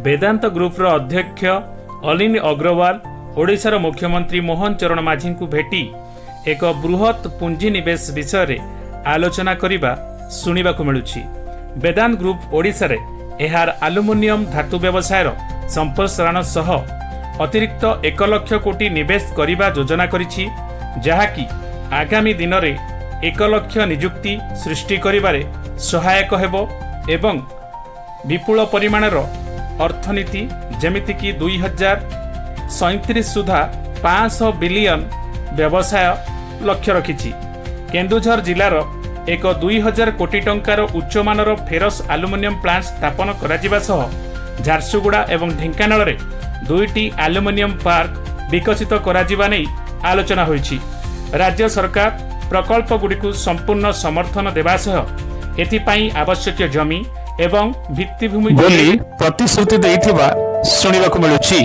वेदांत grouper अध्यक्ष अलिन अग्रवाल ओडिशार मुख्यमंत्री मोहन चरण माझी को भेटी एक बृहत पुंजीनिवेश विषय रे आलोचना करिबा सुनिबा को मिलुछि। वेदांत ग्रुप ओडिशा रे एहार आलुमिनियम धातु व्यवसायर संप्रसारण सह अतिरिक्त 1 लाख कोटी निवेश करिबा योजना करिछि, जहाकी आगामी दिन रे 1 लाख नियुक्ति सृष्टि करिबारे सहायक हेबो एवं विपुल परिमाणर अर्थनीति जेमितिकी 2037 सुधा 500 बिलियन व्यवसाय लक्ष्य रखिछि। केन्दुझर जिलार एक 2000 कोटी टंकार उच्चमानर फेरस आलुमिनियम प्लांट स्थापन करा सह झारसुगुड़ा एवं ढेंकानाल रे 2टी आलुमिनियम पार्क विकसित करा नै आलोचना होइछि। राज्य सरकार प्रकल्प गुड़िक संपूर्ण समर्थन देवा सह एथिपाई आवश्यक जमी एवं भित्तिभूमि बोली प्रतिश्रुति देइथिबा सुनिबाकु मिलुछि।